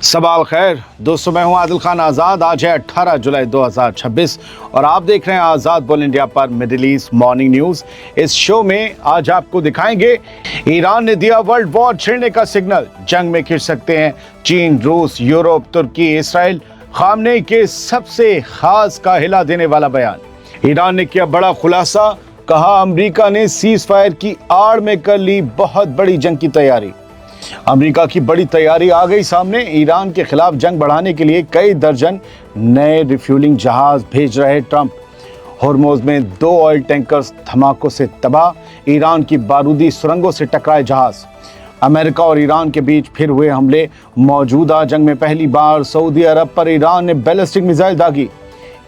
सबाल खैर दोस्तों, मैं हूं आदिल खान आज़ाद। आज है 18 जुलाई 2026 और आप देख रहे हैं आज़ाद बोल इंडिया पर मिडिल ईस्ट मॉर्निंग न्यूज़। इस शो में आज आपको दिखाएंगे ईरान ने दिया वर्ल्ड वॉर छिड़ने का सिग्नल, जंग में घिर सकते हैं चीन, रूस, यूरोप, तुर्की, इसराइल। खामनेई के सबसे खास का हिला देने वाला बयान। ईरान ने किया बड़ा खुलासा, कहा अमेरिका ने सीज फायर की आड़ में कर ली बहुत बड़ी जंग की तैयारी। अमेरिका की बड़ी तैयारी आ गई सामने। ईरान के खिलाफ जंग बढ़ाने के लिए कई दर्जन नए रिफ्यूलिंग जहाज भेज रहे ट्रंप। हॉर्मोज में 2 ऑयल टैंकर्स धमाकों से तबाह। ईरान की बारूदी सुरंगों से टकराए जहाज। अमेरिका और ईरान के बीच फिर हुए हमले। मौजूदा जंग में पहली बार सऊदी अरब पर ईरान ने बैलिस्टिक मिसाइल दागी।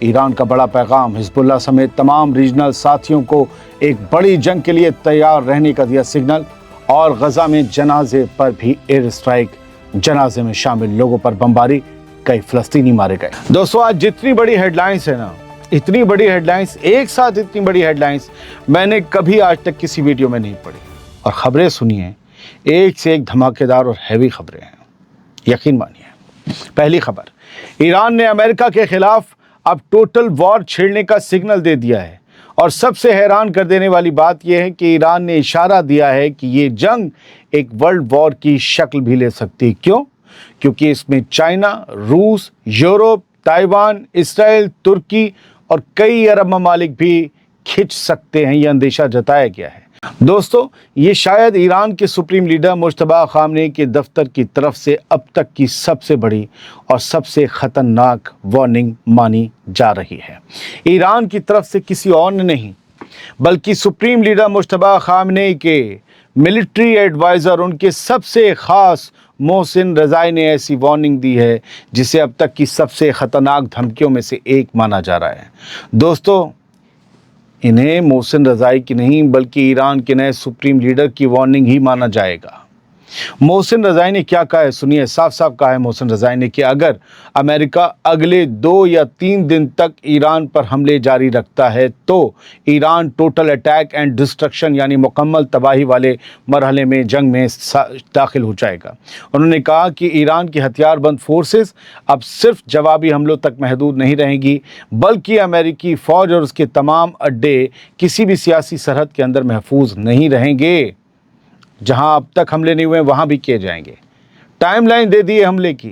ईरान का बड़ा पैगाम, हिजबुल्लाह समेत तमाम रीजनल साथियों को एक बड़ी जंग के लिए तैयार रहने का दिया सिग्नल। और गजा में जनाजे पर भी एयर स्ट्राइक, जनाजे में शामिल लोगों पर बमबारी, कई फलस्तीनी मारे गए। दोस्तों, आज जितनी बड़ी हेडलाइंस है ना, इतनी बड़ी हेडलाइंस, एक साथ इतनी बड़ी हेडलाइंस मैंने कभी आज तक किसी वीडियो में नहीं पढ़ी। और खबरें सुनिए, एक से एक धमाकेदार और हैवी खबरें हैं, यकीन मानिए। पहली खबर, ईरान ने अमेरिका के खिलाफ अब टोटल वॉर छेड़ने का सिग्नल दे दिया है। और सबसे हैरान कर देने वाली बात यह है कि ईरान ने इशारा दिया है कि ये जंग एक वर्ल्ड वॉर की शक्ल भी ले सकती है। क्यों? क्योंकि इसमें चाइना, रूस, यूरोप, ताइवान, इसराइल, तुर्की और कई अरब ममालिक भी खिंच सकते हैं, यह अंदेशा जताया गया है। दोस्तों, ये शायद ईरान के सुप्रीम लीडर मुज्तबा खामनेई के दफ्तर की तरफ से अब तक की सबसे बड़ी और सबसे खतरनाक वार्निंग मानी जा रही है। ईरान की तरफ से किसी और ने नहीं, बल्कि सुप्रीम लीडर मुज्तबा खामनेई के मिलिट्री एडवाइज़र, उनके सबसे खास मोहसिन रज़ाई ने ऐसी वार्निंग दी है जिसे अब तक की सबसे खतरनाक धमकियों में से एक माना जा रहा है। दोस्तों, इन्हें मोहसिन रज़ाई की नहीं बल्कि ईरान के नए सुप्रीम लीडर की वार्निंग ही माना जाएगा। मोहसिन रज़ाई ने क्या कहा है सुनिए। साफ साफ कहा है मोहसिन रज़ाई ने कि अगर अमेरिका अगले 2 या 3 दिन तक ईरान पर हमले जारी रखता है तो Iran total attack and destruction यानी मुकम्मल तबाही वाले मरहले में, जंग में दाखिल हो जाएगा। उन्होंने कहा कि ईरान की हथियारबंद फोर्सेस अब सिर्फ जवाबी हमलों तक महदूद नहीं रहेंगी, बल्कि अमेरिकी फ़ौज और उसके तमाम अड्डे किसी भी सियासी सरहद के अंदर महफूज नहीं रहेंगे। जहां अब तक हमले नहीं हुए वहां भी किए जाएंगे। टाइमलाइन दे दी है हमले की,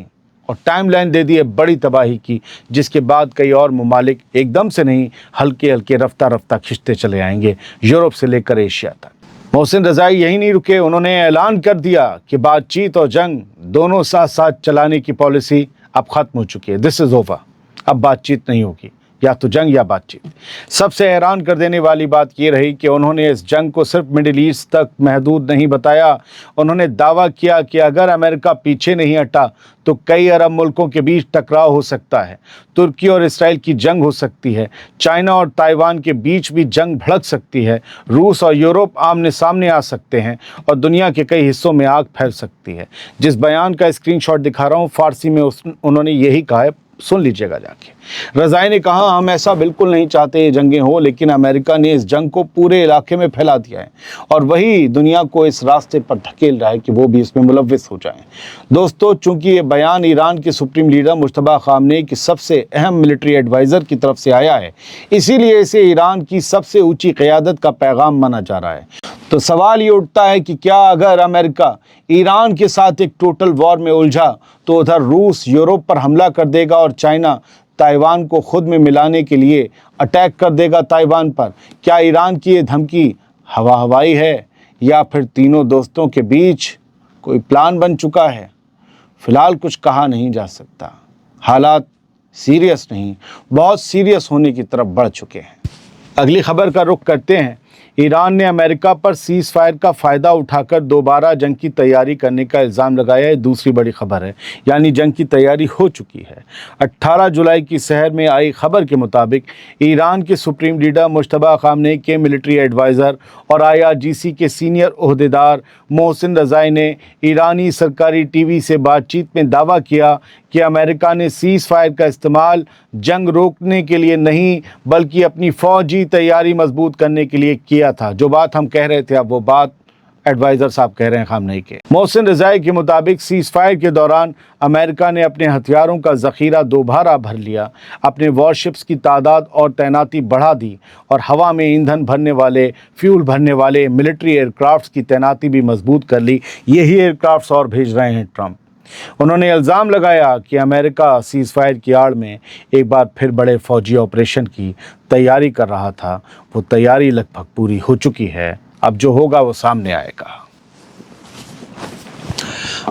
और टाइमलाइन दे दी है बड़ी तबाही की, जिसके बाद कई और ममालिक एकदम से नहीं, हल्के हल्के रफ्ता रफ्ता खिंचते चले आएंगे, यूरोप से लेकर एशिया तक। मोहसिन रज़ाई यही नहीं रुके, उन्होंने ऐलान कर दिया कि बातचीत और जंग दोनों साथ साथ चलाने की पॉलिसी अब खत्म हो चुकी है। This is over. अब बातचीत नहीं होगी, या तो जंग या बातचीत। सबसे हैरान कर देने वाली बात ये रही कि उन्होंने इस जंग को सिर्फ मिडिल ईस्ट तक महदूद नहीं बताया। उन्होंने दावा किया कि अगर अमेरिका पीछे नहीं हटा तो कई अरब मुल्कों के बीच टकराव हो सकता है, तुर्की और इसराइल की जंग हो सकती है, चाइना और ताइवान के बीच भी जंग भड़क सकती है, रूस और यूरोप आमने सामने आ सकते हैं और दुनिया के कई हिस्सों में आग फैल सकती है। जिस बयान का स्क्रीनशॉट दिखा रहा हूँ, फारसी में उन्होंने यही कहा है, सुन लीजिएगा जाके। रज़ाई ने कहा, हम ऐसा बिल्कुल नहीं चाहते ये जंगें हो, लेकिन अमेरिका ने इस जंग को पूरे इलाके में फैला दिया है और वही दुनिया को इस रास्ते पर धकेल रहा है कि वो भी इसमें मुलव्विस हो जाएं। दोस्तों, चूंकि ये बयान ईरान के सुप्रीम लीडर मुज्तबा खामनेई की सबसे अहम मिलिट्री एडवाइज़र की तरफ से आया है, इसीलिए इसे ईरान की सबसे ऊंची क़यादत का पैगाम माना जा रहा है। तो सवाल ये उठता है कि क्या अगर अमेरिका ईरान के साथ एक टोटल वॉर में उलझा तो उधर रूस यूरोप पर हमला कर देगा और चाइना ताइवान को खुद में मिलाने के लिए अटैक कर देगा ताइवान पर। क्या ईरान की ये धमकी हवाई है या फिर तीनों दोस्तों के बीच कोई प्लान बन चुका है? फिलहाल कुछ कहा नहीं जा सकता। हालात सीरियस नहीं, बहुत सीरियस होने की तरफ बढ़ चुके हैं। अगली खबर का रुख करते हैं। ईरान ने अमेरिका पर सीज फायर का फ़ायदा उठाकर दोबारा जंग की तैयारी करने का इल्ज़ाम लगाया है। दूसरी बड़ी खबर है, यानी जंग की तैयारी हो चुकी है। 18 जुलाई की सहर में आई खबर के मुताबिक ईरान के सुप्रीम लीडर मुज्तबा खामनेई के मिलिट्री एडवाइज़र और IRGC के सीनियर ओहदेदार मोहसिन रज़ाई ने ईरानी सरकारी टीवी से बातचीत में दावा किया कि अमेरिका ने सीज़ फायर का इस्तेमाल जंग रोकने के लिए नहीं, बल्कि अपनी फ़ौजी तैयारी मजबूत करने के लिए किया था। जो बात हम कह रहे थे, अब वो बात एडवाइजर साहब कह रहे हैं खामनेई के। मोहसिन रज़ाई के मुताबिक सीज फायर के दौरान अमेरिका ने अपने हथियारों का ज़ख़ीरा दोबारा भर लिया, अपने वॉरशिप्स की तादाद और तैनाती बढ़ा दी और हवा में ईंधन भरने वाले, फ्यूल भरने वाले मिलिट्री एयरक्राफ्ट्स की तैनाती भी मजबूत कर ली। यही एयरक्राफ्ट्स और भेज रहे हैं ट्रंप। उन्होंने इल्ज़ाम लगाया कि अमेरिका सीज़ फायर की आड़ में एक बार फिर बड़े फौजी ऑपरेशन की तैयारी कर रहा था। वो तैयारी लगभग पूरी हो चुकी है, अब जो होगा वो सामने आएगा।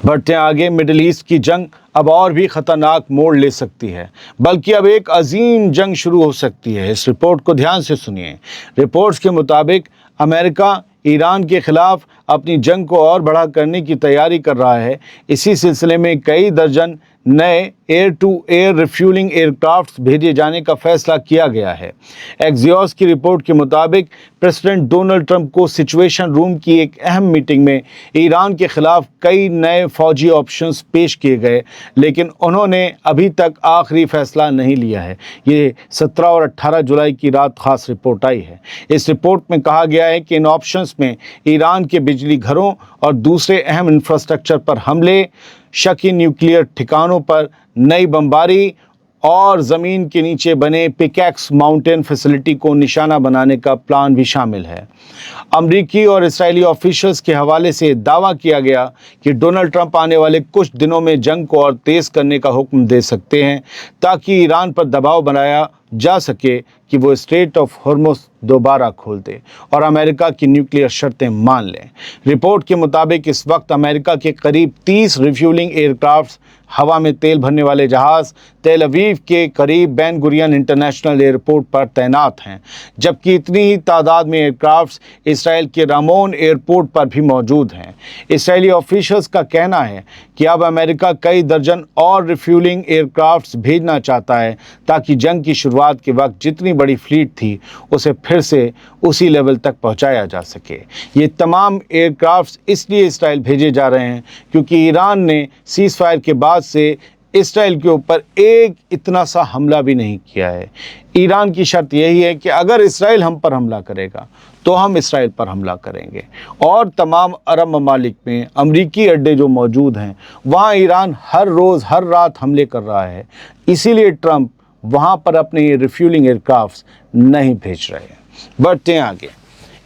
बढ़ते आगे, मिडिल ईस्ट की जंग अब और भी ख़तरनाक मोड़ ले सकती है, बल्कि अब एक अजीम जंग शुरू हो सकती है। इस रिपोर्ट को ध्यान से सुनिए। रिपोर्ट्स के मुताबिक अमेरिका ईरान के ख़िलाफ़ अपनी जंग को और बड़ा करने की तैयारी कर रहा है। इसी सिलसिले में कई दर्जन नए air to air refuelling aircrafts भेजे जाने का फैसला किया गया है। एक्सियोस की रिपोर्ट के मुताबिक प्रेसिडेंट डोनाल्ड ट्रंप को सिचुएशन रूम की एक अहम मीटिंग में ईरान के ख़िलाफ़ कई नए फौजी ऑप्शंस पेश किए गए, लेकिन उन्होंने अभी तक आखिरी फैसला नहीं लिया है। ये 17 और 18 जुलाई की रात ख़ास रिपोर्ट आई है। इस रिपोर्ट में कहा गया है कि इन ऑप्शंस में ईरान के बिजली घरों और दूसरे अहम इंफ्रास्ट्रक्चर पर हमले, शकी न्यूक्लियर ठिकानों पर नई बमबारी और ज़मीन के नीचे बने पिकैक्स माउंटेन फैसिलिटी को निशाना बनाने का प्लान भी शामिल है। अमरीकी और इस्राएली ऑफिशियल्स के हवाले से दावा किया गया कि डोनाल्ड ट्रंप आने वाले कुछ दिनों में जंग को और तेज़ करने का हुक्म दे सकते हैं, ताकि ईरान पर दबाव बनाया जा सके कि वो स्ट्रेट ऑफ हॉर्मुज़ दोबारा खोल दे और अमेरिका की न्यूक्लियर शर्तें मान लें। रिपोर्ट के मुताबिक इस वक्त अमेरिका के करीब 30 रिफ्यूलिंग एयरक्राफ्ट्स, हवा में तेल भरने वाले जहाज़ तेल अवीव के करीब बेन गुरियन इंटरनेशनल एयरपोर्ट पर तैनात हैं, जबकि इतनी ही तादाद में एयरक्राफ्ट्स इसराइल के रामोन एयरपोर्ट पर भी मौजूद हैं। इसराइली ऑफिशियल्स का कहना है कि अब अमेरिका कई दर्जन और रिफ्यूलिंग एयरक्राफ्ट्स भेजना चाहता है, ताकि जंग की शुरुआत के वक्त जितनी बड़ी फ्लीट थी उसे फिर से उसी लेवल तक पहुंचाया जा सके। ये तमाम एयरक्राफ्ट्स इसलिए इसराइल भेजे जा रहे हैं क्योंकि ईरान ने सीज़ फायर के बाद से इसराइल के ऊपर एक इतना सा हमला भी नहीं किया है। ईरान की शर्त यही है कि अगर इसराइल हम पर हमला करेगा तो हम इसराइल पर हमला करेंगे, और तमाम अरब ममालिक में अमरीकी अड्डे जो मौजूद हैं वहाँ ईरान हर रोज़ हर रात हमले कर रहा है। इसीलिए ट्रंप वहाँ पर अपने ये रिफ्यूलिंग एयरक्राफ्ट्स नहीं भेज रहे हैं। बढ़ते हैं आगे।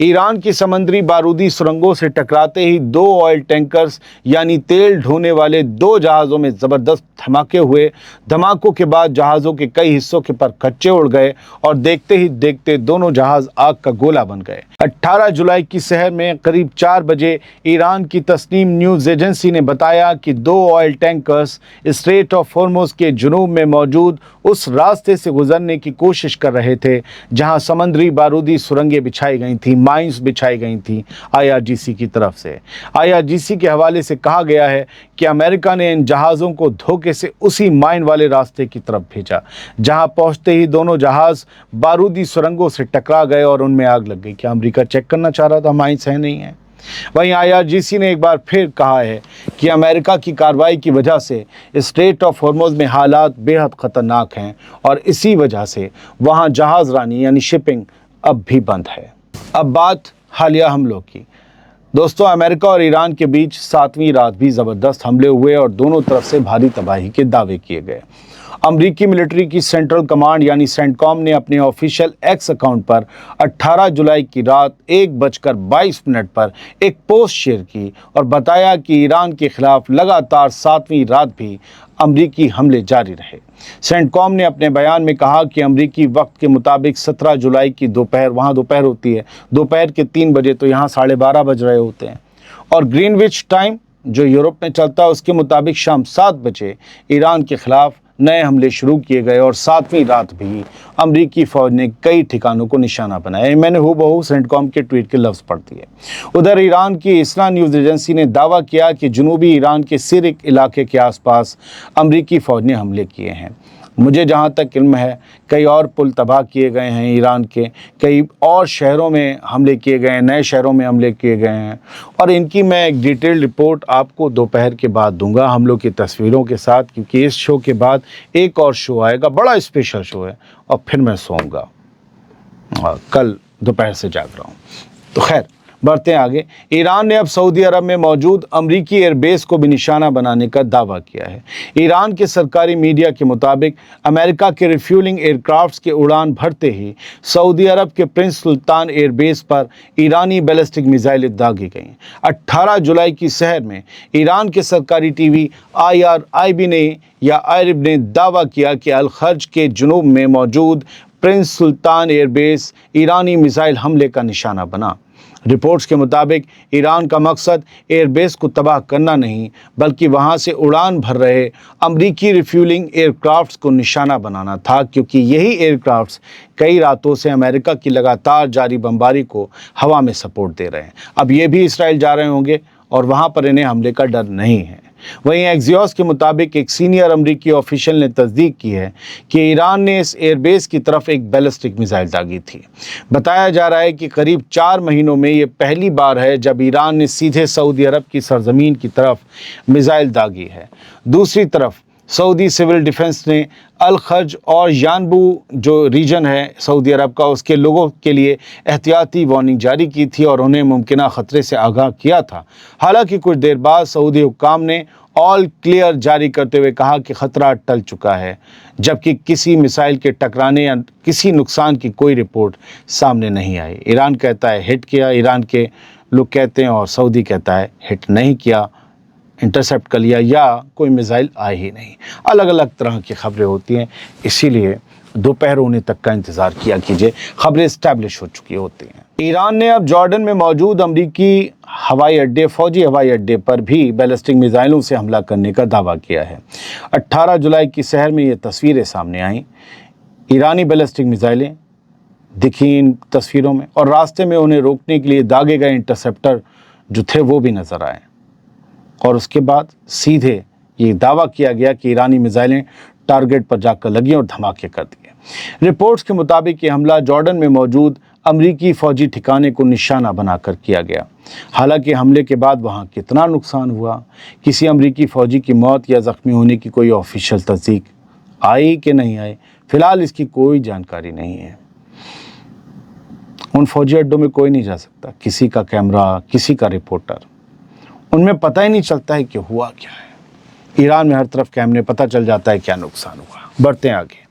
ईरान की समुद्री बारूदी सुरंगों से टकराते ही 2 ऑयल टैंकर्स यानी तेल ढोने वाले 2 जहाज़ों में ज़बरदस्त धमाके हुए। धमाकों के बाद जहाज़ों के कई हिस्सों के पर कच्चे उड़ गए और देखते ही देखते दोनों जहाज़ आग का गोला बन गए। 18 जुलाई की सहर में करीब 4 बजे ईरान की तस्नीम न्यूज़ एजेंसी ने बताया कि 2 oil tankers straight of Hormuz के जुनूब में मौजूद उस रास्ते से गुजरने की कोशिश कर रहे थे जहां समुद्री बारूदी सुरंगें बिछाई गई थी, माइंस बिछाई गई थी IRGC की तरफ से। IRGC के हवाले से कहा गया है कि अमेरिका ने इन जहाज़ों को धोखे से उसी माइन वाले रास्ते की तरफ भेजा, जहां पहुंचते ही दोनों जहाज़ बारूदी सुरंगों से टकरा गए और उनमें आग लग गई। क्या अमेरिका चेक करना चाह रहा था माइंस है नहीं है? वहीं IRGC ने एक बार फिर कहा है कि अमेरिका की कार्रवाई की वजह से स्ट्रेट ऑफ हॉर्मुज़ में हालात बेहद ख़तरनाक हैं और इसी वजह से वहां जहाज़ रानी यानी शिपिंग अब भी बंद है। अब बात हालिया हमलों की। दोस्तों, अमेरिका और ईरान के बीच 7वीं रात भी ज़बरदस्त हमले हुए और दोनों तरफ से भारी तबाही के दावे किए गए। अमरीकी मिलिट्री की सेंट्रल कमांड यानी सेंटकॉम ने अपने ऑफिशियल एक्स अकाउंट पर 18 जुलाई की रात 1:22 पर एक पोस्ट शेयर की और बताया कि ईरान के खिलाफ लगातार 7वीं रात भी अमरीकी हमले जारी रहे। सेंटकॉम ने अपने बयान में कहा कि अमरीकी वक्त के मुताबिक 17 जुलाई की दोपहर, वहाँ दोपहर होती है, दोपहर के 3 बजे तो यहाँ 12:30 बज रहे होते हैं, और ग्रीनविच टाइम जो यूरोप में चलता है उसके मुताबिक शाम 7 बजे ईरान के खिलाफ नए हमले शुरू किए गए और 7वीं रात भी अमरीकी फ़ौज ने कई ठिकानों को निशाना बनाया। मैंने हूबहू सेंटकॉम के ट्वीट के लफ्ज़ पढ़ दिए। उधर ईरान की इसना न्यूज़ एजेंसी ने दावा किया कि जनूबी ईरान के सिरिक इलाके के आसपास अमरीकी फ़ौज ने हमले किए हैं। मुझे जहाँ तक इल्म है कई और पुल तबाह किए गए हैं ईरान के, कई और शहरों में हमले किए गए हैं, नए शहरों में हमले किए गए हैं, और इनकी मैं एक डिटेल रिपोर्ट आपको दोपहर के बाद दूंगा हमलों की तस्वीरों के साथ, क्योंकि इस शो के बाद एक और शो आएगा, बड़ा स्पेशल शो है, और फिर मैं सोऊंगा। कल दोपहर से जाग रहा हूँ। तो खैर, बढ़ते हैं आगे। ईरान ने अब सऊदी अरब में मौजूद अमरीकी एयरबेस को भी निशाना बनाने का दावा किया है। ईरान के सरकारी मीडिया के मुताबिक अमेरिका के रिफ्यूलिंग एयरक्राफ्ट्स के उड़ान भरते ही सऊदी अरब के प्रिंस सुल्तान एयरबेस पर ईरानी बैलिस्टिक मिसाइलें दागी गईं। 18 जुलाई की सहर में ईरान के सरकारी टीवी IRIB ने या आयरिब ने दावा किया कि अल खर्ज के जुनूब में मौजूद प्रिंस सुल्तान एयरबेस ईरानी मिसाइल हमले का निशाना बना। रिपोर्ट्स के मुताबिक ईरान का मकसद एयरबेस को तबाह करना नहीं बल्कि वहां से उड़ान भर रहे अमरीकी रिफ्यूलिंग एयरक्राफ्ट्स को निशाना बनाना था, क्योंकि यही एयरक्राफ्ट्स कई रातों से अमेरिका की लगातार जारी बमबारी को हवा में सपोर्ट दे रहे हैं। अब ये भी इसराइल जा रहे होंगे और वहां पर इन्हें हमले का डर नहीं है। वहीं एक्सियोस के मुताबिक एक सीनियर अमरीकी ऑफिशियल ने तस्दीक की है कि ईरान ने इस एयरबेस की तरफ एक बैलिस्टिक मिसाइल दागी थी। बताया जा रहा है कि करीब 4 महीनों में ये पहली बार है जब ईरान ने सीधे सऊदी अरब की सरजमीन की तरफ मिसाइल दागी है। दूसरी तरफ सऊदी सिविल डिफेंस ने अल खर्ज और यानबू जो रीजन है सऊदी अरब का, उसके लोगों के लिए एहतियाती वार्निंग जारी की थी और उन्हें मुमकिन खतरे से आगाह किया था। हालांकि कुछ देर बाद सऊदी हुक्काम ने ऑल क्लियर जारी करते हुए कहा कि खतरा टल चुका है, जबकि किसी मिसाइल के टकराने या किसी नुकसान की कोई रिपोर्ट सामने नहीं आई। ईरान कहता है हिट किया, ईरान के लोग कहते हैं, और सऊदी कहता है हिट नहीं किया, इंटरसेप्ट कर लिया या कोई मिसाइल आई ही नहीं। अलग अलग तरह की खबरें होती हैं, इसीलिए दोपहर होने तक का इंतज़ार किया कीजिए, खबरें इस्टेब्लिश हो चुकी होती हैं। ईरान ने अब जॉर्डन में मौजूद अमरीकी हवाई अड्डे, फौजी हवाई अड्डे पर भी बैलिस्टिक मिसाइलों से हमला करने का दावा किया है। 18 जुलाई की सहर में ये तस्वीरें सामने आईं। ईरानी बैलिस्टिक मिसाइलें दिखी इन तस्वीरों में, और रास्ते में उन्हें रोकने के लिए दागे गए इंटरसेप्टर जो थे वो भी नज़र आए। और उसके बाद सीधे ये दावा किया गया कि ईरानी मिसाइलें टारगेट पर जाकर लगी और धमाके कर दिए। रिपोर्ट्स के मुताबिक ये हमला जॉर्डन में मौजूद अमरीकी फ़ौजी ठिकाने को निशाना बनाकर किया गया। हालांकि हमले के बाद वहाँ कितना नुकसान हुआ, किसी अमरीकी फ़ौजी की मौत या ज़ख्मी होने की कोई ऑफिशियल तस्दीक आई कि नहीं आई, फ़िलहाल इसकी कोई जानकारी नहीं है। उन फौजी अड्डों में कोई नहीं जा सकता, किसी का कैमरा, किसी का रिपोर्टर, उनमें पता ही नहीं चलता है कि हुआ क्या है। ईरान में हर तरफ कैमरे, पता चल जाता है क्या नुकसान हुआ। बढ़ते हैं आगे।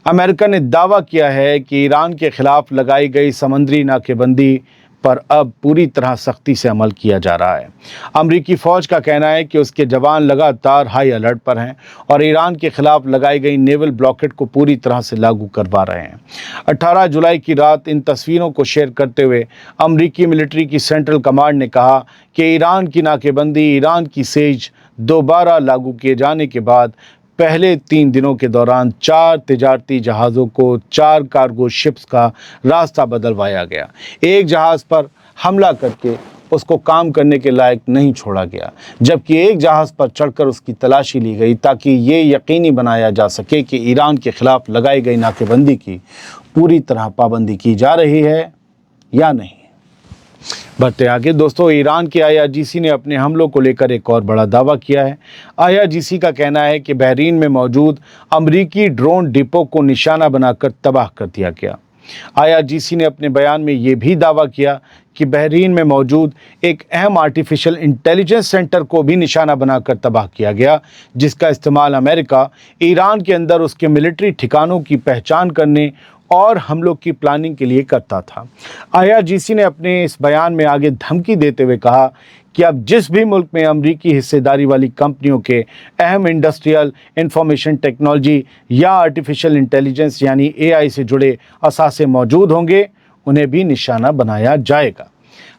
अमेरिका ने दावा किया है कि ईरान के खिलाफ लगाई गई समंदरी नाकेबंदी पर अब पूरी तरह सख्ती से अमल किया जा रहा है। अमरीकी फ़ौज का कहना है कि उसके जवान लगातार हाई अलर्ट पर हैं और ईरान के खिलाफ लगाई गई नेवल ब्लॉकेट को पूरी तरह से लागू करवा रहे हैं। 18 जुलाई की रात इन तस्वीरों को शेयर करते हुए अमरीकी मिलिट्री की सेंट्रल कमांड ने कहा कि ईरान की नाकेबंदी, ईरान की सेज दोबारा लागू किए जाने के बाद पहले 3 दिनों के दौरान 4 तिजारती जहाज़ों को 4 कार्गो शिप्स का रास्ता बदलवाया गया। एक जहाज़ पर हमला करके उसको काम करने के लायक नहीं छोड़ा गया, जबकि एक जहाज़ पर चढ़कर उसकी तलाशी ली गई ताकि ये यकीनी बनाया जा सके कि ईरान के खिलाफ लगाई गई नाकेबंदी की पूरी तरह पाबंदी की जा रही है या नहीं। बढ़ते आगे दोस्तों, ईरान के IRGC ने अपने हमलों को लेकर एक और बड़ा दावा किया है। IRGC का कहना है कि बहरीन में मौजूद अमरीकी ड्रोन डिपो को निशाना बनाकर तबाह कर दिया गया। IRGC ने अपने बयान में ये भी दावा किया कि बहरीन में मौजूद एक अहम आर्टिफिशियल इंटेलिजेंस सेंटर को भी निशाना बनाकर तबाह किया गया, जिसका इस्तेमाल अमेरिका ईरान के अंदर उसके मिलिट्री ठिकानों की पहचान करने और हमलों की प्लानिंग के लिए करता था। IRGC ने अपने इस बयान में आगे धमकी देते हुए कहा कि अब जिस भी मुल्क में अमरीकी हिस्सेदारी वाली कंपनियों के अहम इंडस्ट्रियल, इंफॉर्मेशन टेक्नोलॉजी या आर्टिफिशियल इंटेलिजेंस यानी AI से जुड़े असासे मौजूद होंगे, उन्हें भी निशाना बनाया जाएगा।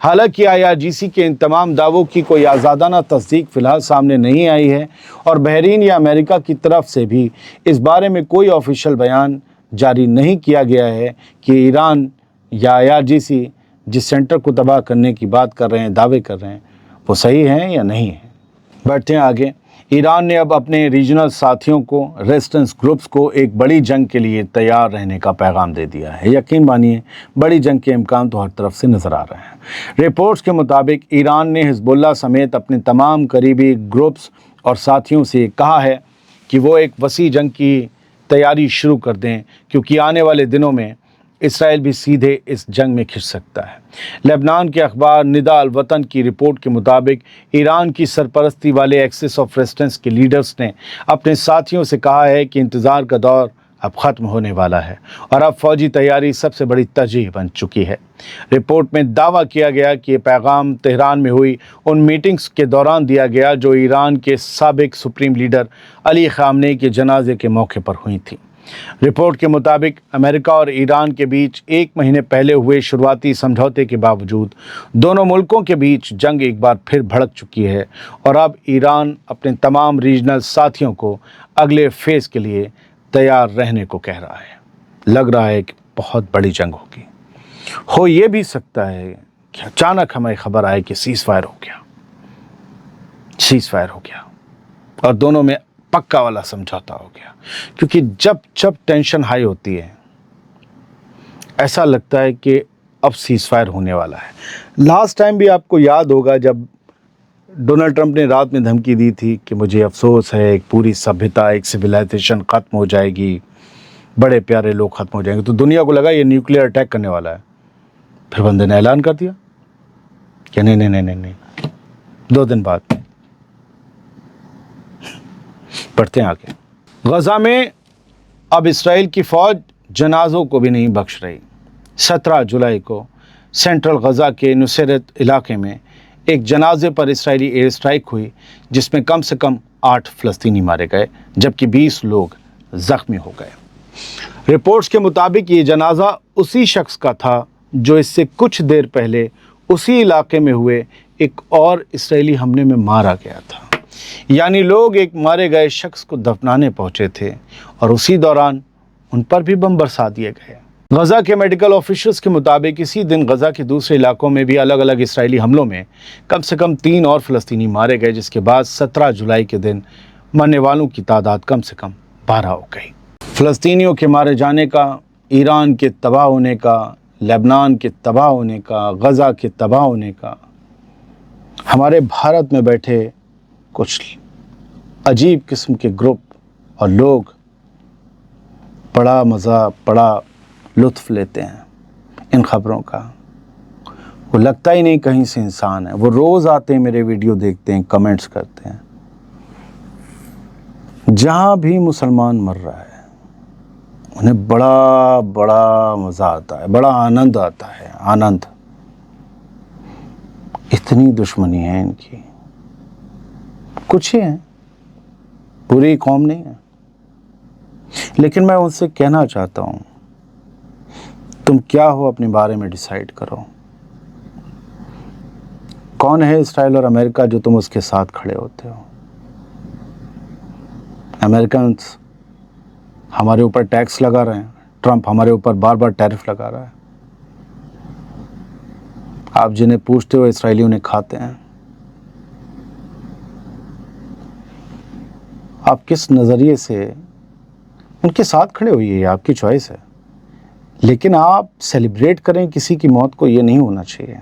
हालांकि IRGC के इन तमाम दावों की कोई आज़ादाना तस्दीक फ़िलहाल सामने नहीं आई है और बहरीन या अमेरिका की तरफ से भी इस बारे में कोई ऑफिशियल बयान जारी नहीं किया गया है कि ईरान या IRGC जिस सेंटर को तबाह करने की बात कर रहे हैं, दावे कर रहे हैं, वो सही हैं या नहीं है। बढ़ते हैं आगे। ईरान ने अब अपने रीजनल साथियों को, रेजिस्टेंस ग्रुप्स को एक बड़ी जंग के लिए तैयार रहने का पैगाम दे दिया है। यकीन मानिए बड़ी जंग के इम्कान तो हर तरफ से नज़र आ रहे हैं। रिपोर्ट्स के मुताबिक ईरान ने हिजबुल्लाह समेत अपने तमाम करीबी ग्रुप्स और साथियों से कहा है कि वो एक वसी जंग की तैयारी शुरू कर दें, क्योंकि आने वाले दिनों में اسرائیل بھی سیدھے اس جنگ میں کھنچ سکتا ہے۔ لبنان کے اخبار ندا الوطن کی رپورٹ کے مطابق ایران کی سرپرستی والے ایکسس آف ریزسٹنس کے لیڈرز نے اپنے ساتھیوں سے کہا ہے کہ انتظار کا دور اب ختم ہونے والا ہے اور اب فوجی تیاری سب سے بڑی ترجیح بن چکی ہے۔ رپورٹ میں دعویٰ کیا گیا کہ یہ پیغام تہران میں ہوئی ان میٹنگز کے دوران دیا گیا جو ایران کے سابق سپریم لیڈر علی خامنئی کے جنازے کے موقع پر ہوئی تھیں۔ رپورٹ کے مطابق امریکہ اور ایران کے بیچ 1 مہینے پہلے ہوئے شروعاتی سمجھوتے کے باوجود دونوں ملکوں کے بیچ جنگ ایک بار پھر بھڑک چکی ہے اور اب ایران اپنے تمام ریجنل ساتھیوں کو اگلے فیز کے لیے تیار رہنے کو کہہ رہا ہے۔ لگ رہا ہے کہ بہت بڑی جنگ ہوگی۔ ہو یہ بھی سکتا ہے کہ اچانک ہمیں خبر آئے کہ سیز فائر ہو گیا اور دونوں میں پکا والا سمجھوتا ہو گیا، کیونکہ جب ٹینشن ہائی ہوتی ہے ایسا لگتا ہے کہ اب سیز فائر ہونے والا ہے۔ لاسٹ ٹائم بھی آپ کو یاد ہوگا جب ڈونلڈ ٹرمپ نے رات میں دھمکی دی تھی کہ مجھے افسوس ہے، ایک پوری سبھیتا، ایک سویلائزیشن ختم ہو جائے گی، بڑے پیارے لوگ ختم ہو جائیں گے، تو دنیا کو لگا یہ نیوکلیئر اٹیک کرنے والا ہے۔ پھر بندے نے اعلان کر دیا کہ نہیں 2 دن بعد۔ پڑھتے ہیں آگے۔ غزہ میں اب اسرائیل کی فوج جنازوں کو بھی نہیں بخش رہی۔ 17 جولائی کو سینٹرل غزہ کے نصیرت علاقے میں ایک جنازے پر اسرائیلی ایئر اسٹرائک ہوئی جس میں کم سے کم 8 فلسطینی مارے گئے جبکہ 20 لوگ زخمی ہو گئے۔ رپورٹس کے مطابق یہ جنازہ اسی شخص کا تھا جو اس سے کچھ دیر پہلے اسی علاقے میں ہوئے ایک اور اسرائیلی حملے میں مارا گیا تھا۔ یعنی لوگ ایک مارے گئے شخص کو دفنانے پہنچے تھے اور اسی دوران ان پر بھی بم برسا دیے گئے۔ غزہ کے میڈیکل آفیشلز کے مطابق اسی دن غزہ کے دوسرے علاقوں میں بھی الگ الگ اسرائیلی حملوں میں کم سے کم 3 اور فلسطینی مارے گئے، جس کے بعد 17 جولائی کے دن مرنے والوں کی تعداد کم سے کم 12 ہو گئی۔ فلسطینیوں کے مارے جانے کا، ایران کے تباہ ہونے کا، لبنان کے تباہ ہونے کا، غزہ کے تباہ ہونے کا، ہمارے بھارت میں بیٹھے کچھ عجیب قسم کے گروپ اور لوگ بڑا مزہ، بڑا لطف لیتے ہیں ان خبروں کا۔ وہ لگتا ہی نہیں کہیں سے انسان ہے۔ وہ روز آتے ہیں، میرے ویڈیو دیکھتے ہیں، کمنٹس کرتے ہیں۔ جہاں بھی مسلمان مر رہا ہے انہیں بڑا مزہ آتا ہے، بڑا آنند آتا ہے، آنند۔ اتنی دشمنی ہے ان کی، کچھ ہی ہیں، پوری قوم نہیں ہے۔ لیکن میں ان سے کہنا چاہتا ہوں تم کیا ہو اپنے بارے میں ڈیسائیڈ کرو۔ کون ہے اسرائیل اور امریکہ جو تم اس کے ساتھ کھڑے ہوتے ہو؟ امریکنز ہمارے اوپر ٹیکس لگا رہے ہیں، ٹرمپ ہمارے اوپر بار بار ٹیرف لگا رہا ہے۔ آپ جنہیں پوچھتے ہو اسرائیلی انہیں کھاتے ہیں۔ آپ کس نظریے سے ان کے ساتھ کھڑے ہوئیے، یہ آپ کی چوائس ہے، لیکن آپ سیلیبریٹ کریں کسی کی موت کو، یہ نہیں ہونا چاہیے۔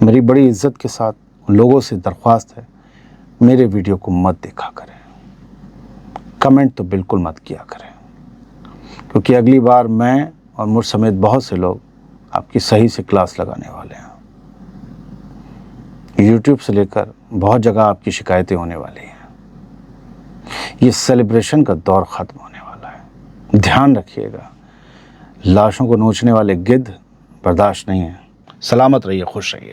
میری بڑی عزت کے ساتھ ان لوگوں سے درخواست ہے میرے ویڈیو کو مت دیکھا کریں، کمنٹ تو بالکل مت کیا کریں، کیونکہ اگلی بار میں اور مجھ سمیت بہت سے لوگ آپ کی صحیح سے کلاس لگانے والے ہیں۔ یوٹیوب سے لے کر بہت جگہ آپ کی شکایتیں ہونے والی ہیں۔ یہ سیلیبریشن کا دور ختم ہونے والا ہے، دھیان رکھیے گا۔ لاشوں کو نوچنے والے گدھ برداشت نہیں ہیں۔ سلامت رہیے، خوش رہیے۔